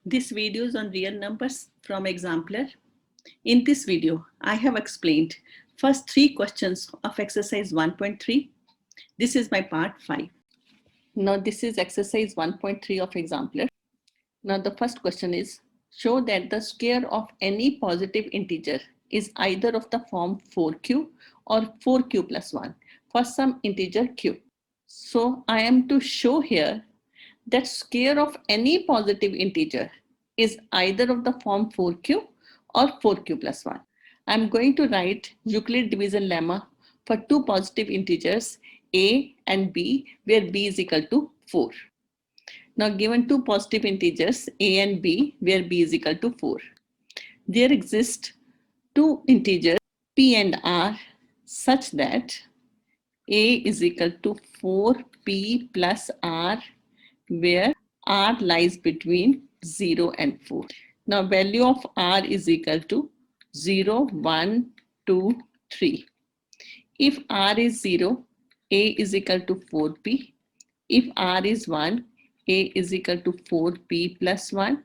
This video is on real numbers from Exemplar. In this video, I have explained first three questions of exercise 1.3. This is my part 5. Now this is exercise 1.3 of Exemplar. Now the first question is, show that the square of any positive integer is either of the form 4q or 4q plus 1 for some integer q. So I am to show here that square of any positive integer is either of the form 4q or 4q plus 1. I'm going to write Euclid division lemma for two positive integers a and b where b is equal to 4. Now given two positive integers a and b where b is equal to 4, there exist two integers p and r such that a is equal to 4p plus r where r lies between 0 and 4. Now value of r is equal to 0, 1, 2, 3. If r is 0, a is equal to 4p. If r is 1, a is equal to 4p plus 1.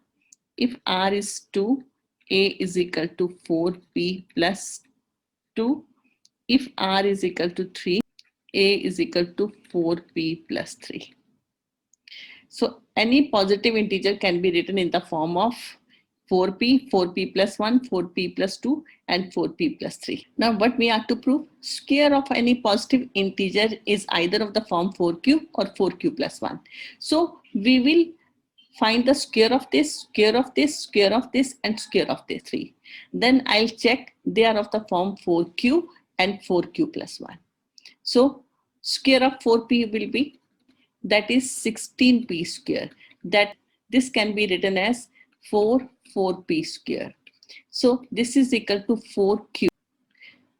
If r is 2, a is equal to 4p plus 2. If r is equal to 3, a is equal to 4p plus 3. So any positive integer can be written in the form of 4p, 4p plus 1, 4p plus 2 and 4p plus 3. Now what we have to prove? Square of any positive integer is either of the form 4q or 4q plus 1. So we will find the square of this, square of this, square of this and square of this 3. Then I'll check they are of the form 4q and 4q plus 1. So square of 4p will be, that is 16p square. That this can be written as 4p square. So this is equal to 4q,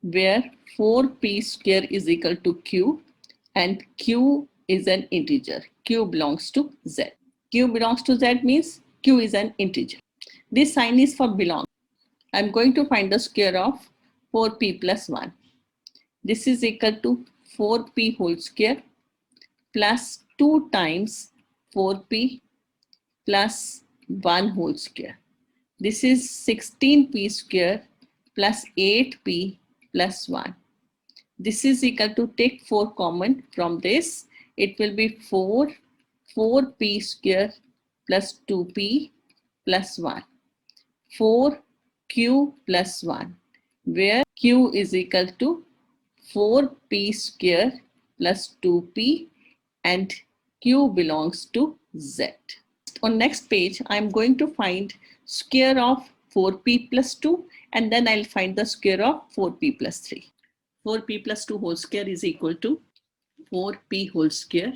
where 4p square is equal to q and q is an integer. Q belongs to z. Q belongs to z means q is an integer. This sign is for belong. I'm going to find the square of 4p plus 1. This is equal to 4p whole square plus 2 times 4p plus 1 whole square. This is 16p square plus 8p plus 1. This is equal to, take 4 common from this. It will be 4p square plus 2p plus 1. 4q plus 1, where q is equal to 4p square plus 2p and q belongs to z. On next page, I'm going to find square of 4p plus 2 and then I'll find the square of 4p plus 3. 4p plus 2 whole square is equal to 4p whole square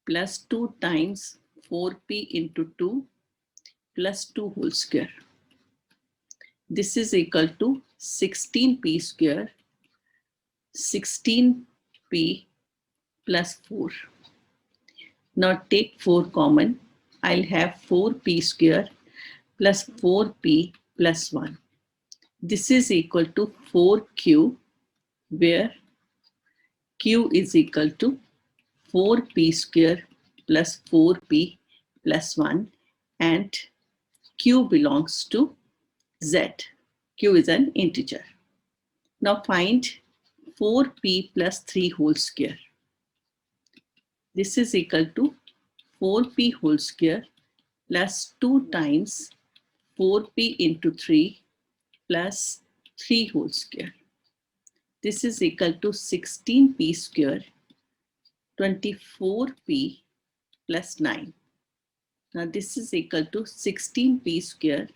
plus 2 times 4p into 2 plus 2 whole square. This is equal to 16p square, 16p plus 4. Now take 4 common. I'll have 4p square plus 4p plus 1. This is equal to 4q, where q is equal to 4p square plus 4p plus 1 and q belongs to z. Q is an integer. Now find 4p plus 3 whole square. This is equal to 4p whole square plus 2 times 4p into 3 plus 3 whole square. This is equal to 16p square, 24p plus 9. Now this is equal to 16p square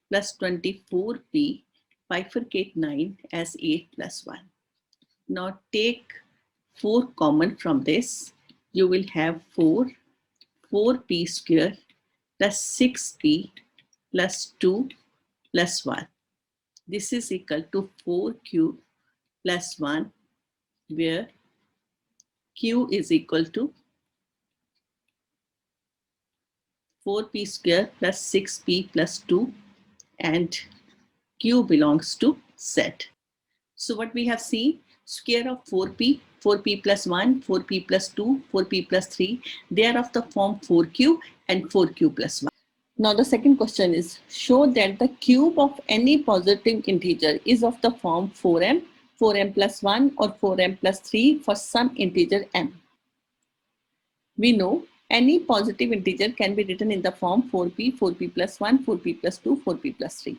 plus 24p, bifurcate 9 as 8 plus 1. Now take 4 common from this. You will have 4p square plus 6p plus 2 plus 1. This is equal to 4q plus 1, where q is equal to 4p square plus 6p plus 2 and q belongs to z. So what we have seen, square of 4p, 4p plus 1, 4p plus 2, 4p plus 3, they are of the form 4q and 4q plus 1. Now the second question is, show that the cube of any positive integer is of the form 4m, 4m plus 1 or 4m plus 3 for some integer m. We know any positive integer can be written in the form 4p, 4p plus 1, 4p plus 2, 4p plus 3.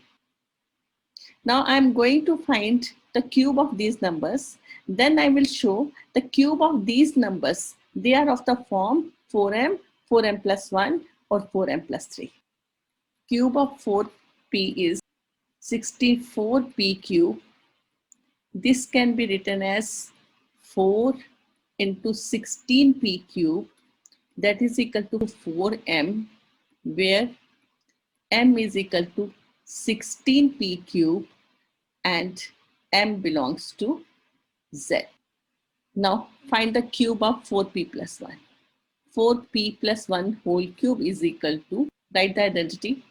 Now I am going to find the cube of these numbers. Then I will show the cube of these numbers. They are of the form 4m, 4m plus 1 or 4m plus 3. Cube of 4p is 64p cube. This can be written as 4 into 16p cube, that is equal to 4m, where m is equal to 16p cube and m belongs to z. Now find the cube of 4p plus 1. 4p plus 1 whole cube is equal to, write the identity,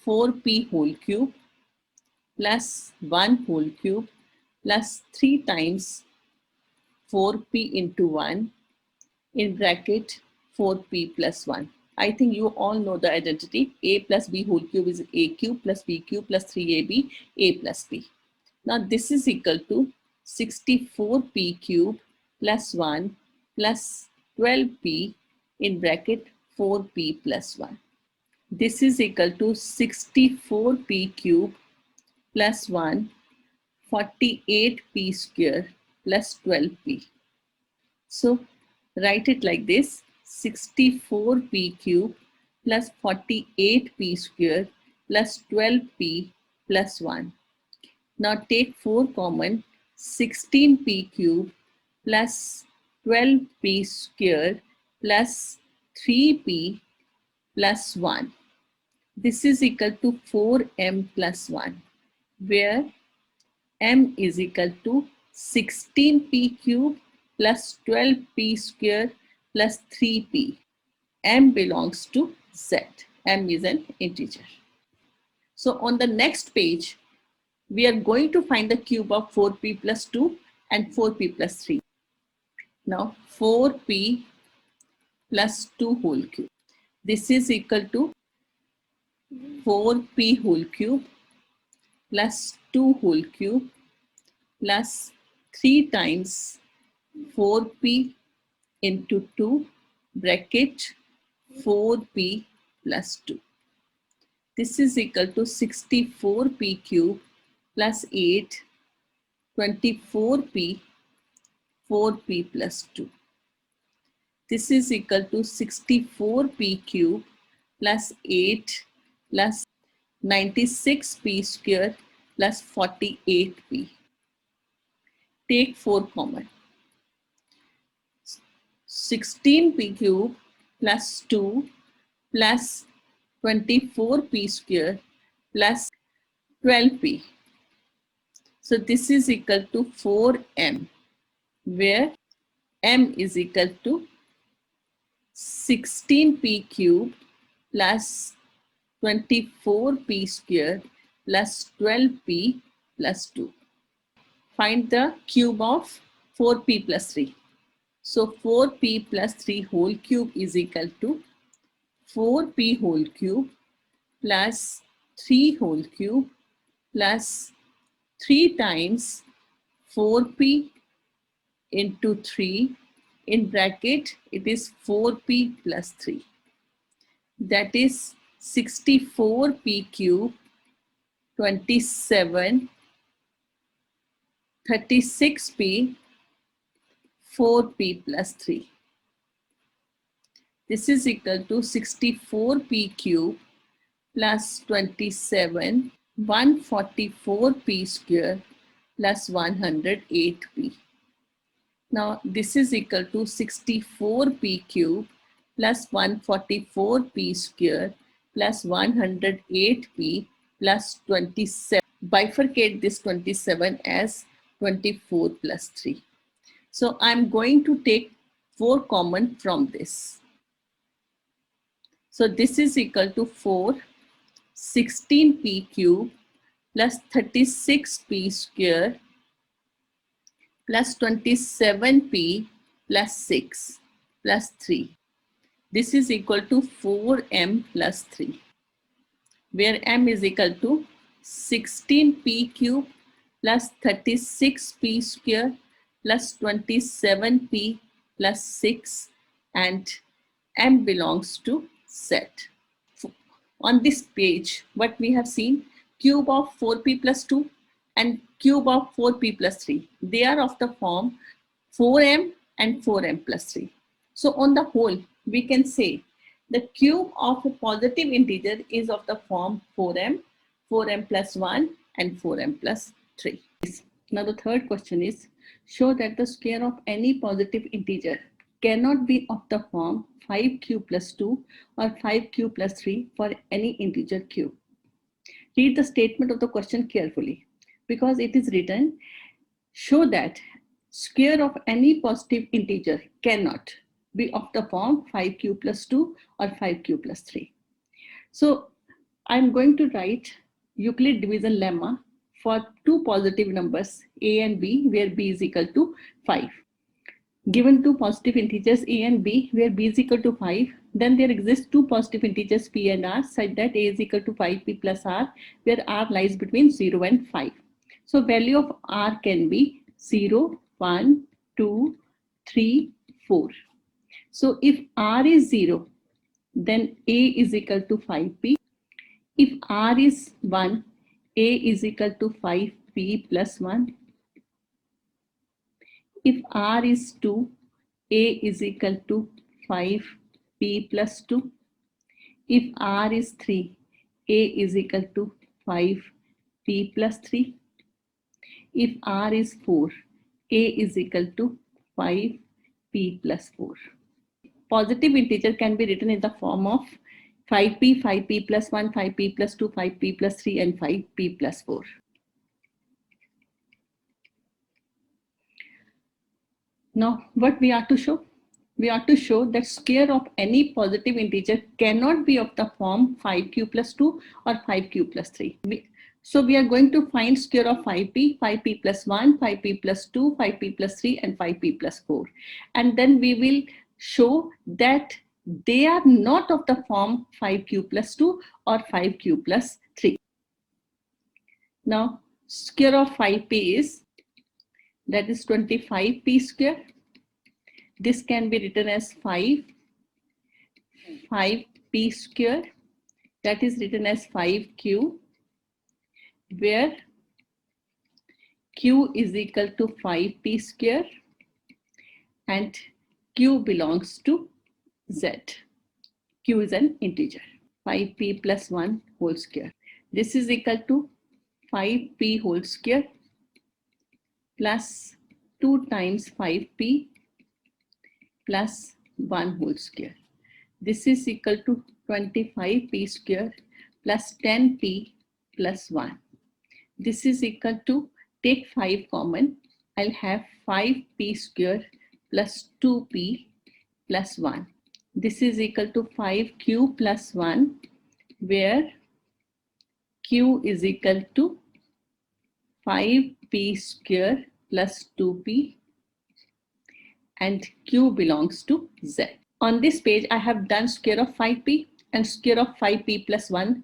4p whole cube plus 1 whole cube plus 3 times 4p into 1 in bracket 4p plus 1. I think you all know the identity. A plus b whole cube is a cube plus b cube plus 3ab, a plus b. Now this is equal to 64p cube plus 1 plus 12p in bracket 4p plus 1. This is equal to 64p cube plus 1, 48p square plus 12p. So write it like this, 64p cube plus 48p square plus 12p plus 1. Now take 4 common, 16p cube plus 12p square plus 3p plus 1. This is equal to 4m plus 1, where m is equal to 16p cube plus 12p square plus 3p. m belongs to z. m is an integer. So on the next page, we are going to find the cube of 4p plus 2 and 4p plus 3. Now 4p plus 2 whole cube. This is equal to 4p whole cube plus 2 whole cube plus 3 times 4p into 2 bracket 4p plus 2. This is equal to 64p cube plus 8, 24p, 4p plus 2. This is equal to 64p cube plus 8 plus 96p square plus 48p. Take 4 common. 16p cube plus 2 plus 24p square plus 12p. So this is equal to 4m, where m is equal to 16p cube plus 24p square plus 12p plus 2. Find the cube of 4p plus 3. So 4p plus 3 whole cube is equal to 4p whole cube plus 3 whole cube plus 3 times 4p into 3 in bracket, it is 4p plus 3. That is 64p cube, 27, 36p, 4p plus 3. This is equal to 64p cube plus 27, 144p square plus 108p. Now this is equal to 64p cube plus 144p square plus 108p plus 27. Bifurcate this 27 as 24 plus 3. So I'm going to take 4 common from this. So this is equal to 4, 16p cube plus 36p square plus 27p plus 6 plus 3. This is equal to 4m plus 3. where m is equal to 16p cube plus 36p square plus 27p plus 6, and m belongs to Z. On this page, what we have seen, cube of 4p plus 2 and cube of 4p plus 3. They are of the form 4m and 4m plus 3. So on the whole, we can say the cube of a positive integer is of the form 4m, 4m plus 1 and 4m plus 3. Now the third question is, show that the square of any positive integer cannot be of the form 5q plus 2 or 5q plus 3 for any integer q. Read the statement of the question carefully, because it is written, show that square of any positive integer cannot be of the form 5q plus 2 or 5q plus 3. So I'm going to write Euclid division lemma for two positive numbers a and b, where b is equal to 5. Given two positive integers a and b, where b is equal to 5, then there exist two positive integers p and r such that a is equal to 5p plus r, where r lies between 0 and 5. So value of r can be 0, 1, 2, 3, 4. So if r is 0, then a is equal to 5p. If r is 1, a is equal to 5p plus 1. If r is 2, a is equal to 5p plus 2. If r is 3, a is equal to 5p plus 3. If r is 4, a is equal to 5p plus 4. Positive integer can be written in the form of 5p, 5p plus 1, 5p plus 2, 5p plus 3, and 5p plus 4. Now, what we are to show? We are to show that square of any positive integer cannot be of the form 5q plus 2 or 5q plus 3. So we are going to find square of 5p, 5p plus 1, 5p plus 2, 5p plus 3, and 5p plus 4. And then we will show that they are not of the form 5q plus 2 or 5q plus 3. Now, square of 5p is, that is 25p square. This can be written as 5p square, that is written as 5q, where q is equal to 5p square and q belongs to Z. Q is an integer. 5p plus 1 whole square. This is equal to 5p whole square plus 2 times 5p plus 1 whole square. This is equal to 25p square plus 10p plus 1. This is equal to, take 5 common, I'll have 5p square plus 2p plus 1. This is equal to 5q plus 1, where q is equal to 5p square plus 2p, and q belongs to Z. On this page, I have done square of 5p and square of 5p plus 1.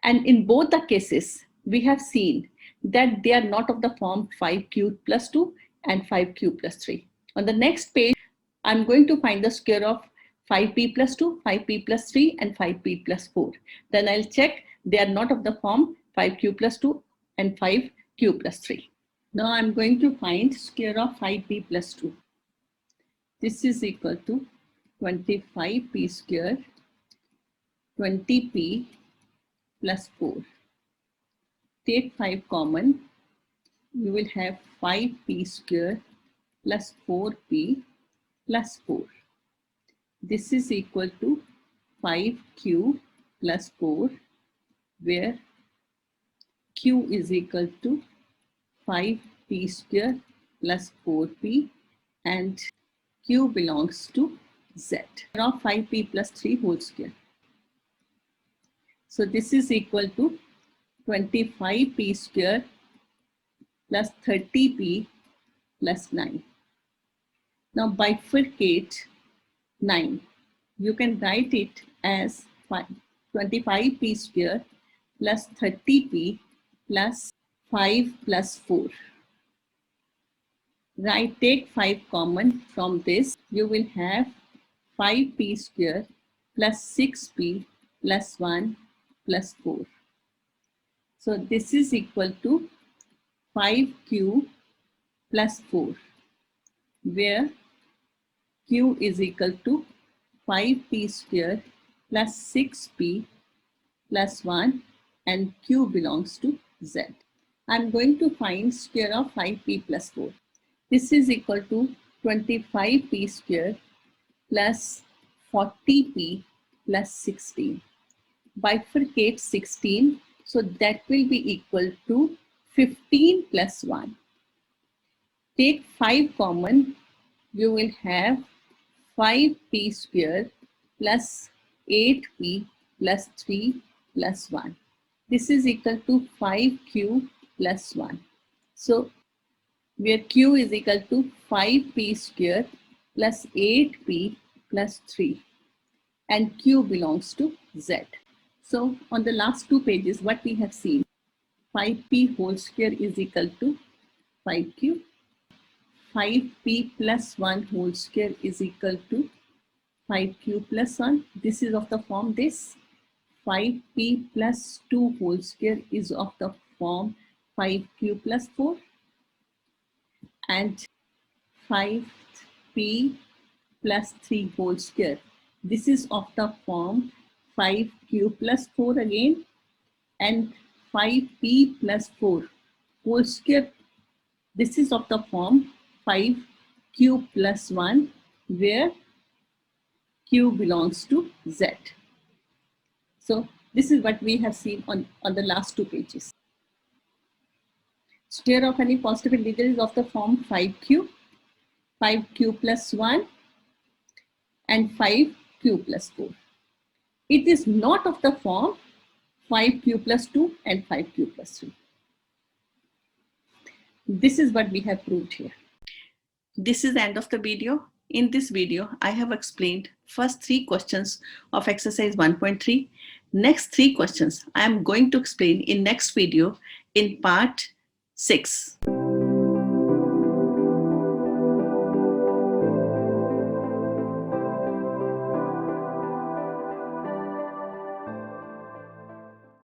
And in both the cases, we have seen that they are not of the form 5q plus 2 and 5q plus 3. On the next page, I'm going to find the square of 5p plus 2, 5p plus 3, and 5p plus 4. Then I'll check they are not of the form 5q plus 2 and 5q plus 3. Now I'm going to find square of 5p plus 2. This is equal to 25p square, 20p plus 4. Take 5 common, you will have 5p square plus 4p plus 4. This is equal to 5q plus 4, where q is equal to 5p square plus 4p, and q belongs to Z. Now 5p plus 3 whole square. So this is equal to 25p square plus 30p plus 9. Now bifurcate 9. You can write it as 5. 25p square plus 30p plus 5 plus 4. Right, take 5 common from this. You will have 5p square plus 6p plus 1 plus 4. So this is equal to 5q plus 4, where q is equal to 5p square plus 6p plus 1 and q belongs to z. I'm going to find square of 5p plus 4. This is equal to 25p square plus 40p plus 16. Bifurcate 16, so that will be equal to 15 plus 1. Take 5 common, you will have 5p square plus 8p plus 3 plus 1. This is equal to 5q plus 1. So where q is equal to 5p square plus 8p plus 3 and q belongs to z. So on the last 2 pages, what we have seen, 5p whole square is equal to 5q, 5p plus 1 whole square is equal to 5q plus 1. This is of the form this. 5p plus 2 whole square is of the form 5q plus 4. And 5p plus 3 whole square. This is of the form 5q plus 4 again, and 5p plus 4 whole square. This is of the form 5q plus 1, where q belongs to z. So this is what we have seen on the last 2 pages. Square of any positive integer is of the form 5q plus 1 and 5q plus 4. It is not of the form 5q plus 2 and 5q plus 3. This is what we have proved here. This is the end of the video. In this video, I have explained first 3 questions of exercise 1.3. Next 3 questions I am going to explain in next video in part 6.